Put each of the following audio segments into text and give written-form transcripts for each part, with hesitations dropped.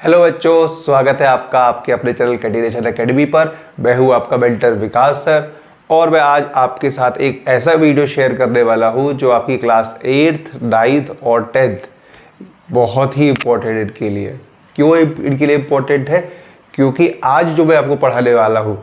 Hello बच्चों, स्वागत है आपका आपके अपने चैनल कैटिनेशन एकेडमी पर। मैं हूँ आपका मेंटर विकास सर और मैं आज आपके साथ एक ऐसा वीडियो शेयर करने वाला हूँ जो आपकी क्लास 8th, 9th और 10th बहुत ही इम्पोर्टेंट इनके लिए। क्यों इनके लिए इम्पोर्टेंट है? क्योंकि आज जो मैं आपको पढ़ाने वाला हूँ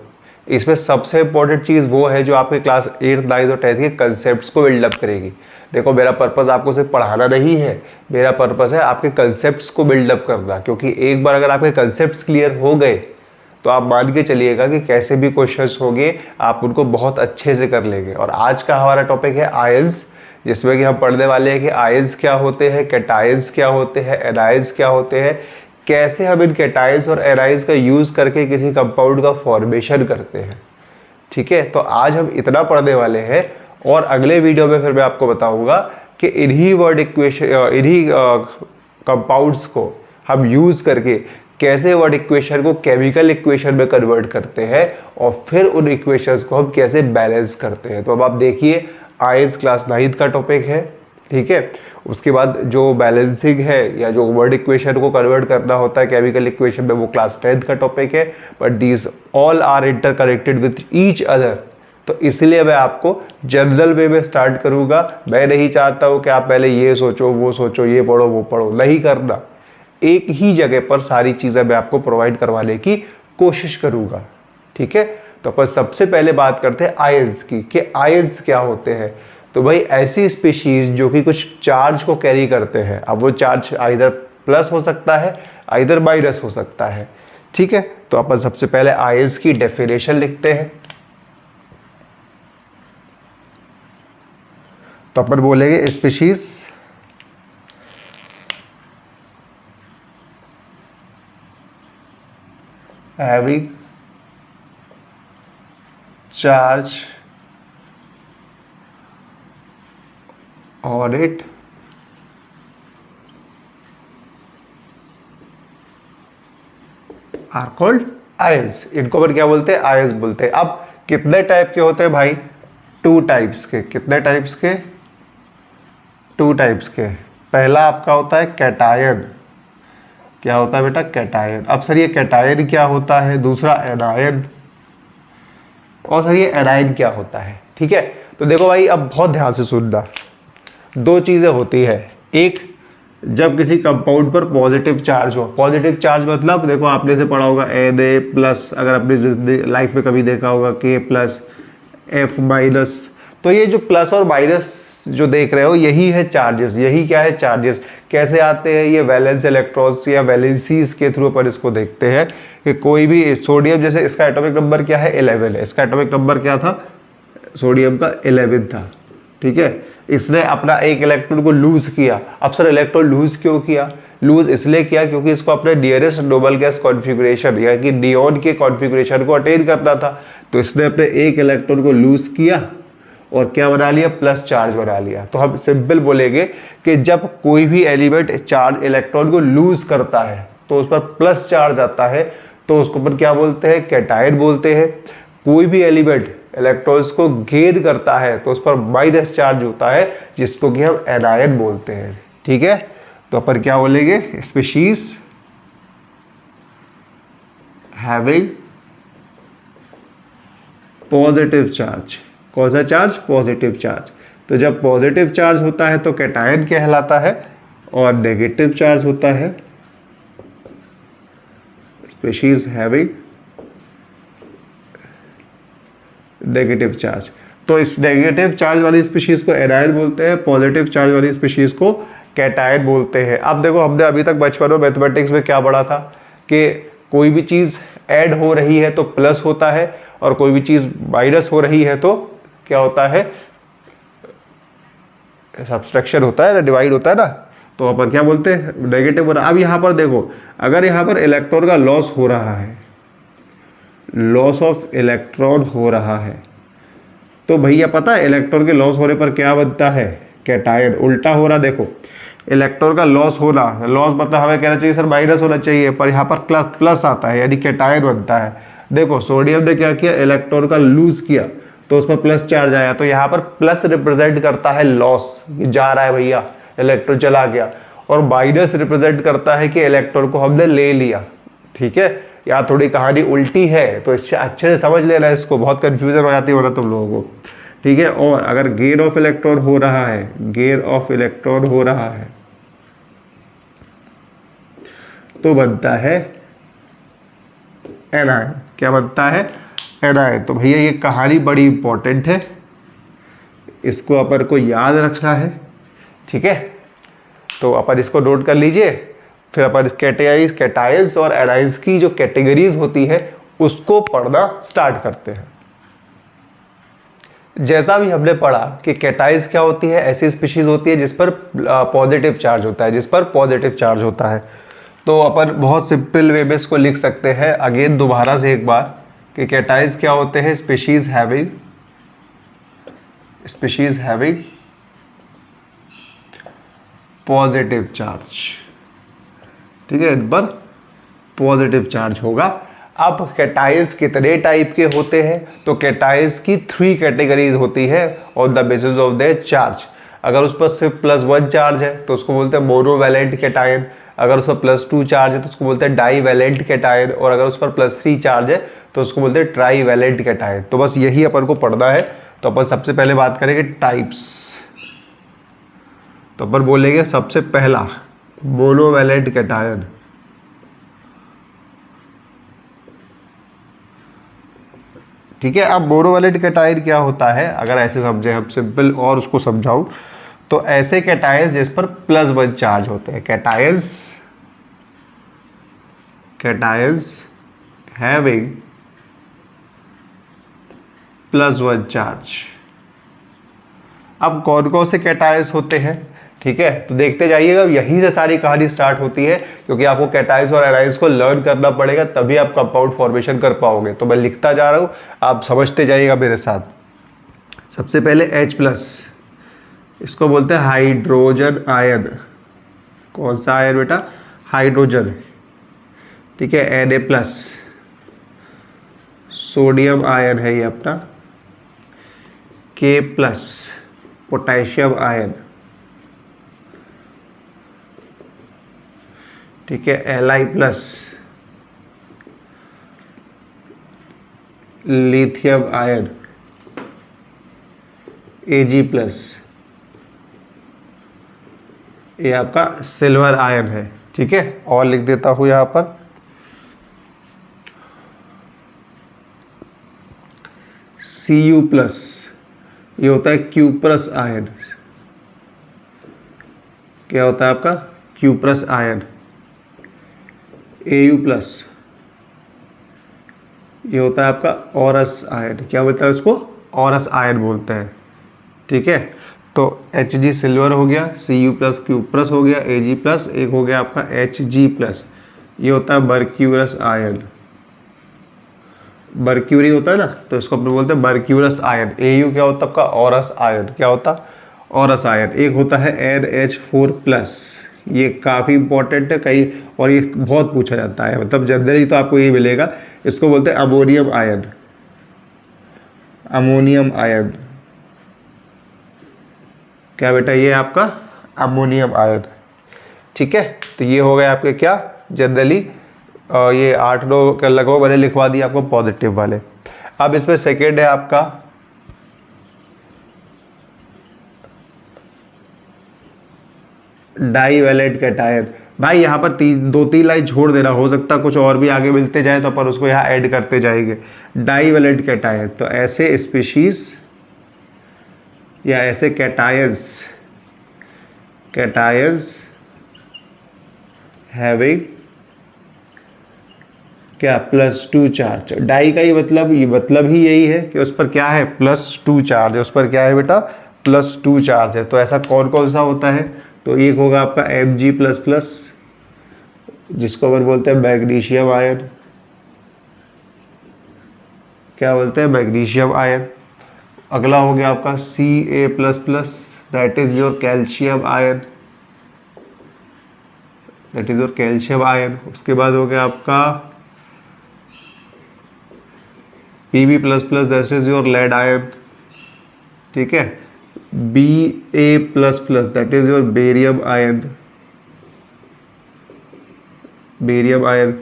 इसमें सबसे इम्पोर्टेंट चीज़ वो है जो आपके क्लास 8th, 9th और 10th के कंसेप्ट्स को बिल्डअप करेगी। देखो, मेरा पर्पज़ आपको सिर्फ पढ़ाना नहीं है, मेरा पर्पज़ है आपके कंसेप्ट्स को बिल्डअप करना। क्योंकि एक बार अगर आपके कंसेप्ट्स क्लियर हो गए तो आप मान के चलिएगा कि कैसे भी क्वेश्चंस होंगे आप उनको बहुत अच्छे से कर लेंगे। और आज का हमारा टॉपिक है आयंस, जिसमें कि हम पढ़ने वाले हैं कि आयंस क्या होते हैं, कैटायंस क्या होते हैं, एनायंस क्या होते हैं, कैसे हम इन कैटायंस और एनायंस का यूज़ करके किसी कंपाउंड का फॉर्मेशन करते हैं। ठीक है, तो आज हम इतना पढ़ने वाले हैं और अगले वीडियो में फिर मैं आपको बताऊंगा कि इन्हीं वर्ड इक्वेशन, इन्हीं कंपाउंड्स को हम यूज़ करके कैसे वर्ड इक्वेशन को केमिकल इक्वेशन में कन्वर्ट करते हैं और फिर उन इक्वेशंस को हम कैसे बैलेंस करते हैं। तो अब आप देखिए, आयंस क्लास 9th का टॉपिक है। ठीक है, उसके बाद जो बैलेंसिंग है या जो वर्ड इक्वेशन को कन्वर्ट करना होता है केमिकल इक्वेशन में, वो क्लास 10th का टॉपिक है। But these all are interconnected with each other. तो इसलिए मैं आपको जनरल वे में स्टार्ट करूंगा। मैं नहीं चाहता हूँ कि आप पहले ये सोचो, वो सोचो, ये पढ़ो, वो पढ़ो, नहीं करना। एक ही जगह पर सारी चीज़ें मैं आपको प्रोवाइड करवाने की कोशिश करूंगा। ठीक है, तो अपन सबसे पहले बात करते हैं आयंस की कि आयंस क्या होते हैं। तो भाई ऐसी स्पीशीज जो कि कुछ चार्ज को कैरी करते हैं। अब वो चार्ज आइदर प्लस हो सकता है, आइदर माइनस हो सकता है। ठीक है, तो अपन सबसे पहले आयंस की डेफिनेशन लिखते हैं। तो अपन बोलेंगे species having charge on it are called ions। इनको अपन क्या बोलते हैं? आयंस बोलते हैं। अब कितने टाइप के होते हैं भाई? 2 टाइप्स के। कितने टाइप्स के? 2 टाइप्स के। पहला आपका होता है कैटायन। क्या होता है बेटा? कैटायन। अब सर ये कैटायन क्या होता है? दूसरा एनायन। और सर ये एनायन क्या होता है? ठीक है, तो देखो भाई, अब बहुत ध्यान से सुनना। 2 चीज़ें होती है। एक, जब किसी कंपाउंड पर पॉजिटिव चार्ज हो। पॉजिटिव चार्ज मतलब देखो, आपने से पढ़ा होगा Na+, अगर आपने लाइफ में कभी देखा होगा K+, F-। तो ये जो प्लस और माइनस जो देख रहे हो यही है चार्जेस। यही क्या है? चार्जेस। कैसे आते हैं? ये वैलेंस इलेक्ट्रॉन्स या वैलेंसीज के थ्रू पर इसको देखते हैं कि कोई भी सोडियम, जैसे इसका एटॉमिक नंबर क्या है? 11 है। इसका एटॉमिक नंबर क्या था? सोडियम का 11 था। ठीक है, इसने अपना एक इलेक्ट्रॉन को लूज किया। अब सर इलेक्ट्रॉन लूज क्यों किया? लूज इसलिए किया क्योंकि इसको अपने नियरेस्ट नोबल गैस कॉन्फ़िगरेशन यानी कि नियॉन के कॉन्फ़िगरेशन को अटेन करना था। तो इसने अपने एक इलेक्ट्रॉन को लूज किया और क्या बना लिया? प्लस चार्ज बना लिया। तो हम सिंपल बोलेंगे कि जब कोई भी एलिमेंट चार्ज इलेक्ट्रॉन को लूज करता है तो उस पर प्लस चार्ज आता है, तो उसको पर क्या बोलते हैं? कैटायन बोलते हैं। कोई भी एलिमेंट इलेक्ट्रॉन्स को गेन करता है तो उस पर माइनस चार्ज होता है, जिसको कि हम एनायन बोलते हैं। ठीक है, तो अपन क्या बोलेंगे? Species having positive charge. कौन सा चार्ज? Positive charge. तो जब पॉजिटिव चार्ज होता है तो कैटायन कहलाता है और नेगेटिव चार्ज होता है स्पीशीज हैविंग नेगेटिव चार्ज। तो इस नेगेटिव चार्ज वाली स्पीशीज को एनायन बोलते हैं, पॉजिटिव चार्ज वाली स्पीशीज को कैटायन बोलते हैं। अब देखो, हमने अभी तक बचपन में मैथमेटिक्स में क्या पढ़ा था कि कोई भी चीज़ ऐड हो रही है तो प्लस होता है और कोई भी चीज़ माइनस हो रही है तो क्या होता है? सब्सट्रैक्शन होता है ना, डिवाइड होता है ना। तो अपन क्या बोलते हैं? नेगेटिव हो रहा है। अब यहाँ पर देखो, अगर यहाँ पर इलेक्ट्रॉन का लॉस हो रहा है, लॉस ऑफ इलेक्ट्रॉन हो रहा है, तो भैया पता है इलेक्ट्रॉन के लॉस होने पर क्या बनता है? कैटायन। उल्टा हो रहा, देखो इलेक्ट्रॉन का लॉस होना, लॉस मतलब हमें कहना चाहिए सर माइनस होना चाहिए, पर यहाँ पर प्लस आता है यानी कैटायन बनता है। देखो सोडियम ने क्या किया? इलेक्ट्रॉन का लूज किया तो उस पर प्लस चार्ज आया, तो यहाँ पर प्लस रिप्रेजेंट करता है लॉस, जा रहा है भैया, इलेक्ट्रॉन चला गया। और माइनस रिप्रेजेंट करता है कि इलेक्ट्रॉन को हमने ले लिया। ठीक है, या थोड़ी कहानी उल्टी है तो इससे अच्छे से समझ लेना, इसको बहुत कंफ्यूजन हो जाती है वरना तुम लोगों को। ठीक है, और अगर गेन ऑफ इलेक्ट्रॉन हो रहा है, गेन ऑफ इलेक्ट्रॉन हो रहा है तो बनता है एनायन। क्या बनता है? एनायन। तो भैया ये कहानी बड़ी इंपॉर्टेंट है, इसको अपन को याद रखना है। ठीक है, तो अपन इसको नोट कर लीजिए। फिर अपन कैटायंस और एनायंस की जो कैटेगरीज होती है उसको पढ़ना स्टार्ट करते हैं। जैसा भी हमने पढ़ा कि कैटायंस क्या होती है, ऐसी स्पीशीज होती है जिस पर पॉजिटिव चार्ज होता है, जिस पर पॉजिटिव चार्ज होता है। तो अपन बहुत सिंपल वे में इसको लिख सकते हैं अगेन दोबारा से एक बार कि कैटायंस क्या होते हैं, स्पीशीज हैविंग पॉजिटिव चार्ज। ठीक है, इन पर पॉजिटिव चार्ज होगा। अब कैटायंस कितने टाइप के होते हैं? तो कैटायंस की 3 कैटेगरीज होती है on the basis of their charge. अगर उस पर सिर्फ +1 चार्ज है तो उसको बोलते हैं मोनोवैलेंट कैटायन। अगर उस पर +2 चार्ज है तो उसको बोलते हैं डाईवैलेंट कैटायन। और अगर उस पर +3 चार्ज है तो उसको बोलते हैं ट्राईवैलेंट कैटायन। तो बस यही अपन को पढ़ना है। तो अपन सबसे पहले बात करेंगे टाइप्स। तो अपन बोलेंगे सबसे पहला मोनोवैलेंट कैटायन। ठीक है, अब मोनोवैलेंट कैटायन क्या होता है, अगर ऐसे समझे हम सिंपल और उसको समझाऊं तो ऐसे कैटायंस जिस पर +1 चार्ज होते हैं, कैटायंस हैविंग +1 चार्ज। अब कौन कौन से कैटायंस होते हैं? ठीक है, तो देखते जाइएगा, यहीं से सारी कहानी स्टार्ट होती है, क्योंकि आपको कैटायंस और एनायंस को लर्न करना पड़ेगा, तभी आप कंपाउंड फॉर्मेशन कर पाओगे। तो मैं लिखता जा रहा हूँ, आप समझते जाइएगा मेरे साथ। सबसे पहले H+, इसको बोलते हैं हाइड्रोजन आयन। कौन सा आयन बेटा? हाइड्रोजन। ठीक है, Na+, सोडियम आयन है ये अपना। K+, potassium ion. ठीक है, Li+, लिथियम आयन। Ag+, ये आपका सिल्वर आयन है। ठीक है, और लिख देता हूं यहां पर Cu+, ये होता है क्यूप्रस आयन। क्या होता है आपका? Cuprous ion. Au+, ये होता है आपका औरस आयन। क्या बोलता है उसको? औरस आयन बोलते हैं। ठीक है, तो Hg सिल्वर हो गया, Cu+ क्यूप्रस हो गया, Ag+, एक हो गया आपका Hg+, ये होता है मर्क्यूरस आयन। मर्क्यूरी होता है ना, तो इसको अपन बोलते हैं मर्क्यूरस आयन। Au क्या होता है आपका? औरस आयन। क्या होता? औरस आयन। एक होता है NH4+, ये काफ़ी इंपॉर्टेंट है कहीं, और ये बहुत पूछा जाता है, मतलब जनरली तो आपको ये मिलेगा। इसको बोलते हैं अमोनियम आयन। Ammonium ion. क्या बेटा? ये आपका अमोनियम आयन। ठीक है, तो ये हो गया आपके क्या जनरली ये 8-9 का लगभग मैंने लिखवा दिया आपको पॉजिटिव वाले। अब इसमें सेकेंड है आपका डाईवैलेंट कैटायन। भाई यहाँ पर 2-3 लाइन छोड़ देना, हो सकता है कुछ और भी आगे मिलते जाए तो अपन उसको यहाँ ऐड करते जाएंगे। डाईवैलेंट कैटायन, तो ऐसे स्पीशीज या ऐसे कैटायंस हैविंग क्या? +2 चार्ज। डाई का ही मतलब ही यही है कि उस पर क्या है? +2 चार्ज है। उस पर क्या है बेटा? +2 चार्ज है। तो ऐसा कौन कौन सा होता है? तो एक होगा आपका Mg++, जिसको अपन बोलते हैं मैग्नीशियम आयन। क्या बोलते हैं? Magnesium ion. अगला हो गया आपका Ca++, that is your calcium ion. उसके बाद हो गया आपका Pb++, that is your lead ion. ठीक है, Ba++, that is your barium ion. Barium ion,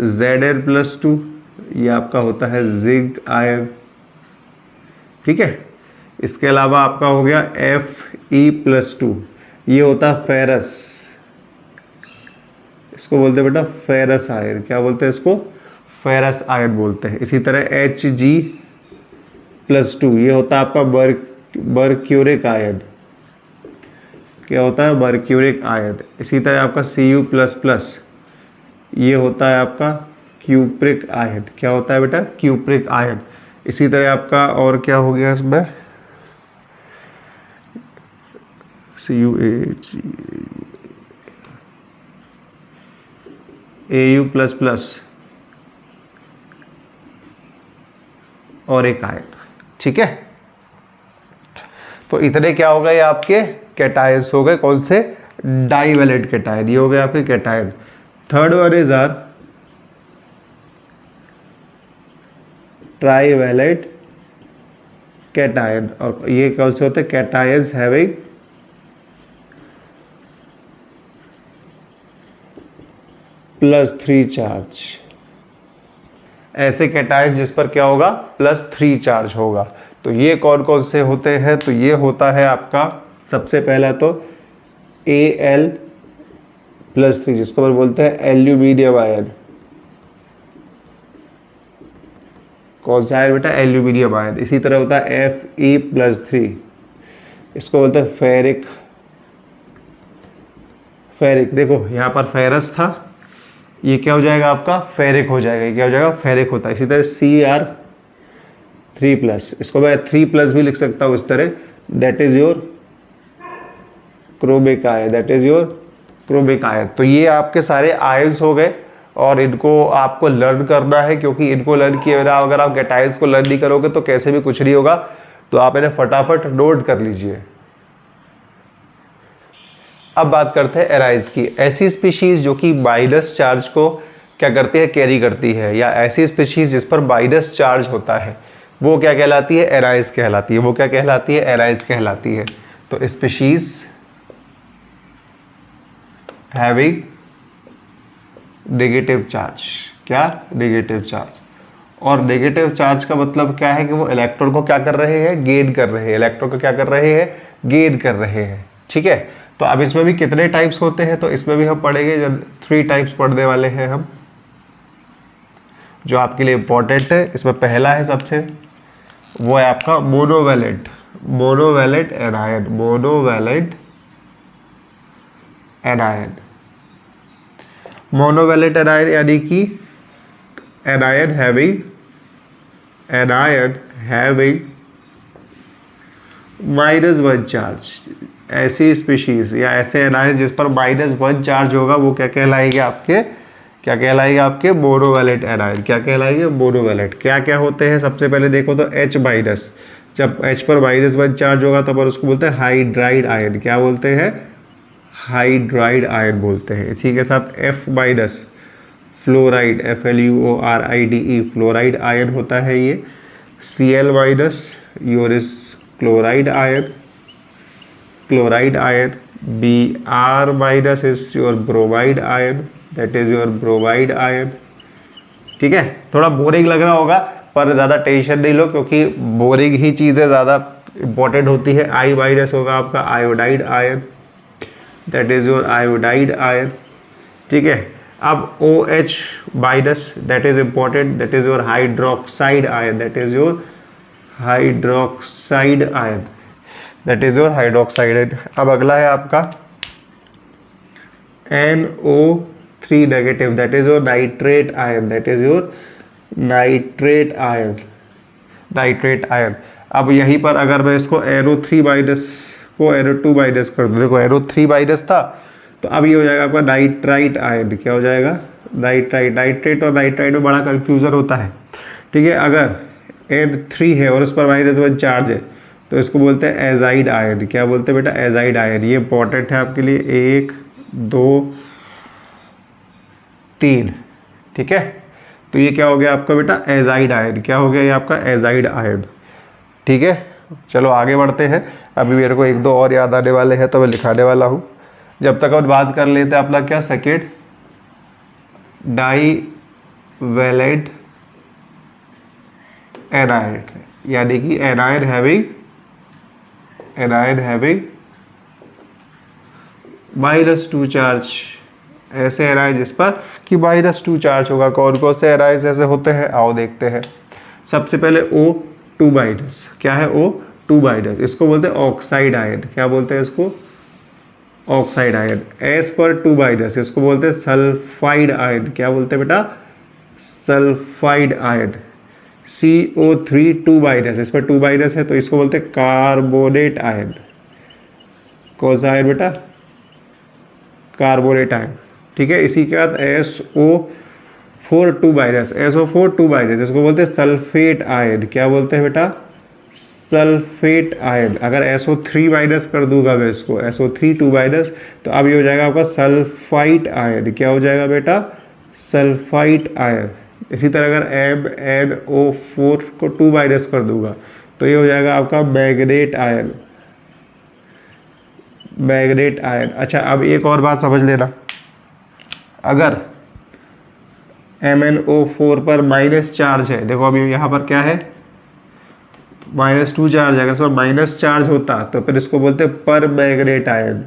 Zn+2 ये आपका होता है जिंक आयन, ठीक है। इसके अलावा आपका हो गया Fe+2 ये होता है फेरस, इसको बोलते हैं बेटा फेरस आयन, क्या बोलते हैं इसको, फेरस आयन बोलते हैं। इसी तरह Hg+2 ये होता है आपका बर्क्यूरिक आयन, क्या होता है, बर्क्यूरिक आयन। इसी तरह आपका Cu++ ये होता है आपका क्यूप्रिक आयन, क्या होता है बेटा, क्यूप्रिक आयन। इसी तरह आपका और क्या हो गया इसमें, CuAg Au++ और एक आयन, ठीक है। तो इतने क्या हो गए आपके कैटायंस हो गए, कौन से, डाइवैलेंट कैटायन, ये हो गए आपके cation. Third one is are trivalent cation, और ये कौन से होते हैं, कैटायंस हैविंग +3 चार्ज, ऐसे कैटायंस जिस पर क्या होगा, +3 चार्ज होगा। तो ये कौन कौन से होते हैं, तो ये होता है आपका सबसे पहला तो Al+3 जिसको अपन बोलते हैं एल्यूमिनियम आयन, कौन सा आयन बेटा, एल्यूमिनियम आयन। इसी तरह होता है Fe+3 इसको बोलते हैं फेरिक, देखो यहाँ पर फेरस था, ये क्या हो जाएगा आपका, फेरिक हो जाएगा, ये क्या हो जाएगा, फेरिक होता है। इसी तरह Cr3+, इसको मैं 3+ भी लिख सकता हूँ इस तरह, that is your chromic ion, that is your chromic ion. तो ये आपके सारे आयंस हो गए, और इनको आपको लर्न करना है, क्योंकि इनको लर्न किए बिना अगर आप कैटायंस को लर्न नहीं करोगे तो कैसे भी कुछ नहीं होगा। तो आप इन्हें फटाफट नोट कर लीजिए। अब बात करते हैं एराइज की, ऐसी स्पीशीज जो कि माइनस चार्ज को क्या करती है, कैरी करती है, या ऐसी स्पीशीज जिस पर माइनस चार्ज होता है वो क्या कहलाती है, एराइज कहलाती है। वो क्या कहलाती है, एराइज कहलाती है। तो स्पीशीज हैविंग नेगेटिव चार्ज, क्या, नेगेटिव चार्ज। और नेगेटिव चार्ज का मतलब क्या है कि वो इलेक्ट्रॉन को क्या कर रहे हैं, गेन कर रहे हैं, इलेक्ट्रॉन को क्या कर रहे हैं, गेन कर रहे हैं, ठीक है। तो अब इसमें भी कितने टाइप्स होते हैं, तो इसमें भी हम पढ़ेंगे, जब 3 टाइप्स पढ़ने वाले हैं हम, जो आपके लिए इंपॉर्टेंट है। इसमें पहला है सबसे, वो है आपका monovalent anion, monovalent anion. Monovalent anion यानी कि एनायन हैविंग -1 चार्ज, ऐसी स्पीशीज या ऐसे एनायन जिस पर -1 चार्ज होगा वो क्या कहलाएंगे आपके, क्या कहलाएंगे आपके, मोनोवैलेंट एनायन। क्या कहलाएंगे, मोनोवैलेंट। क्या क्या होते हैं, सबसे पहले देखो तो H-, जब H पर -1 चार्ज होगा तो अपन उसको बोलते हैं हाइड्राइड आयन, क्या बोलते हैं, हाइड्राइड आयन बोलते हैं। इसी के साथ F-, fluoride, FLUORIDE, fluoride ion होता है ये। Cl-, your is chloride ion, Br- is your bromide ion, that is your bromide ion, ठीक है। थोड़ा बोरिंग लग रहा होगा पर ज़्यादा टेंशन नहीं लो, क्योंकि बोरिंग ही चीज़ें ज़्यादा इंपॉर्टेंट होती है। I- होगा आपका iodide ion, that is your iodide ion, ठीक है। अब OH-, that is important, that is your hydroxide ion, that is your hydroxide ion, that is your hydroxide. अब अगला है आपका NO3-, that is your nitrate ion, that is your nitrate ion, nitrate ion. अब यहीं पर अगर मैं इसको NO3- को NO2- कर दूँ, देखो NO3- था, तो अब ये हो जाएगा आपका नाइट्राइट आयन। क्या हो जाएगा, नाइट्राइट। नाइट्रेट और नाइट्राइट में बड़ा कंफ्यूजन होता है, ठीक है। अगर N3 है और उस पर -1 चार्ज है तो इसको बोलते हैं एजाइड आयन। क्या बोलते हैं बेटा, एजाइड आयन। ये इंपॉर्टेंट है आपके लिए, 1, 2, 3, ठीक है। तो ये क्या हो गया आपका बेटा, एजाइड आयन। क्या हो गया ये आपका एजाइड आयन, ठीक है। चलो आगे बढ़ते हैं। अभी मेरे को 1-2 और याद आने वाले हैं तो मैं लिखाने वाला हूँ। जब तक हम बात कर लेते हैं अपना क्या, सेकेंड डाई वैलेंट एनायड, यानी कि एनायड हैविंग -2 चार्ज। ऐसे एनायड जिस पर कि -2 चार्ज होगा। कौन कौन से एनायड ऐसे होते हैं, आओ देखते हैं। सबसे पहले O2 माइनस, क्या है O2 माइनस, इसको बोलते हैं ऑक्साइड आयन। क्या बोलते हैं इसको, ऑक्साइड आयन। S पर 2 माइनस, इसको बोलते हैं सल्फाइड आयन। क्या बोलते हैं बेटा, सल्फाइड आयन। CO3 2 माइनस, इस पर 2 माइनस है तो इसको बोलते हैं कार्बोनेट आयन। कौन सा आयन बेटा, कार्बोनेट आयन। ठीक है, इसी के बाद SO4 2 माइनस, SO4 2 माइनस, इसको बोलते हैं सल्फेट आयन। क्या बोलते हैं बेटा, सल्फेट आयन। अगर SO3 माइनस कर दूंगा मैं इसको, SO3 2 माइनस, तो अब ये हो जाएगा आपका सल्फाइट आयन। क्या हो जाएगा बेटा, सल्फाइट आयन। इसी तरह अगर MnO4 को 2 माइनस कर दूंगा तो ये हो जाएगा आपका मैग्नेट आयन, मैग्नेट आयन। अच्छा, अब एक और बात समझ लेना, अगर MnO4 पर माइनस चार्ज है, देखो अभी यहाँ पर क्या है, -2 चार्ज है, अगर इस पर माइनस चार्ज होता तो फिर इसको बोलते हैं पर मैग्नेट आयन,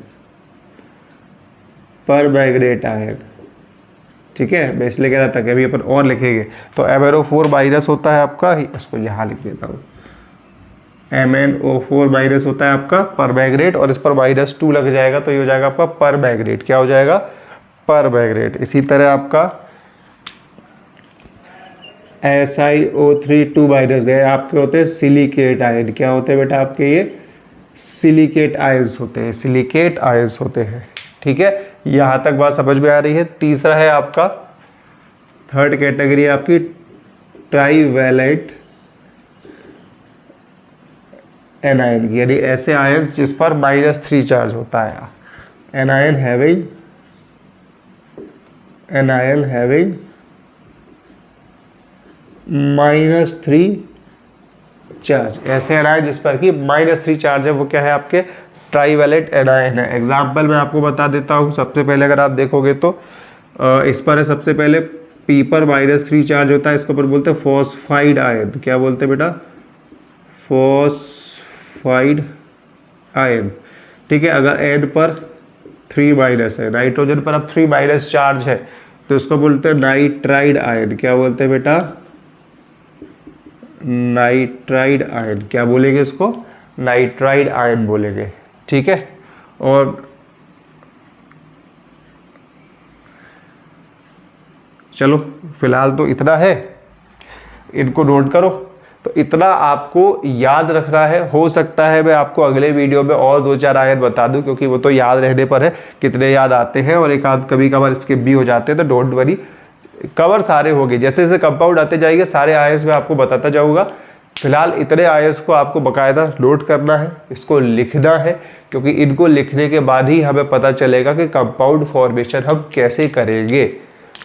पर मैग्नेट आयन। ठीक है, मैं इसलिए कह रहा था कि अभी अपन और लिखेंगे। तो MnO4 माइनस होता है आपका, इसको यहाँ लिख देता हूँ, MnO4 माइनस होता है आपका पर मैग्नेट, और इस पर -2 लग जाएगा तो ये हो जाएगा आपका पर मैग्नेट। क्या हो जाएगा, पर मैग्नेट। इसी तरह आपका SiO3 2 माइनस है, आपके होते हैं सिलिकेट आयन। क्या होते हैं बेटा आपके, ये सिलिकेट आयंस होते हैं, सिलिकेट आयंस होते हैं। ठीक है, यहाँ तक बात समझ में आ रही है। तीसरा है आपका, थर्ड कैटेगरी है आपकी ट्राईवैलेंट एनायन, यानी ऐसे आयंस जिस पर -3 चार्ज होता है। एनायन हैविंग -3 चार्ज, ऐसे एनायन जिस पर कि -3 चार्ज है, वो क्या है आपके ट्राईवैलेंट एनायन है। एग्जाम्पल मैं आपको बता देता हूँ। सबसे पहले अगर आप देखोगे तो इस पर है सबसे पहले P पर -3 चार्ज होता है, इसको पर बोलते हैं फॉस्फाइड आयन। क्या बोलते हैं बेटा, फॉस्फाइड आयन। ठीक है, अगर N पर 3 माइनस है, नाइट्रोजन पर अब 3 माइनस चार्ज है तो इसको बोलते हैं नाइट्राइड आयन। क्या बोलते हैं बेटा, नाइट्राइड आयन। क्या बोलेंगे इसको, नाइट्राइड आयन बोलेंगे। ठीक है, और चलो फिलहाल तो इतना है, इनको नोट करो। तो इतना आपको याद रखना है। हो सकता है मैं आपको अगले वीडियो में और 2-4 आयन बता दूं, क्योंकि वो तो याद रहने पर है कितने याद आते हैं, और एक आध कभी कभार स्किप भी हो जाते हैं, तो डोंट वरी, कवर सारे हो गए। जैसे जैसे कंपाउंड आते जाएंगे सारे आयंस में आपको बताता जाऊंगा। फिलहाल इतने आयंस को आपको बाकायदा नोट करना है, इसको लिखना है, क्योंकि इनको लिखने के बाद ही हमें पता चलेगा कि कंपाउंड फॉर्मेशन हम कैसे करेंगे।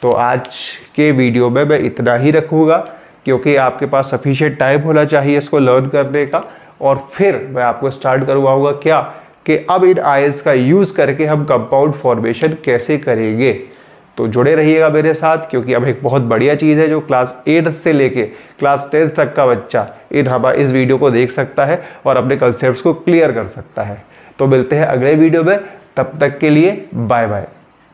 तो आज के वीडियो में मैं इतना ही रखूँगा, क्योंकि आपके पास सफिशिएंट टाइम होना चाहिए इसको लर्न करने का। और फिर मैं आपको स्टार्ट करवाऊँगा क्या, कि अब इन आयंस का यूज़ करके हम कंपाउंड फॉर्मेशन कैसे करेंगे। तो जुड़े रहिएगा मेरे साथ, क्योंकि अब एक बहुत बढ़िया चीज़ है जो क्लास 8 से लेके क्लास 10 तक का बच्चा इस वीडियो को देख सकता है और अपने कंसेप्ट्स को क्लियर कर सकता है। तो मिलते हैं अगले वीडियो में, तब तक के लिए बाय बाय।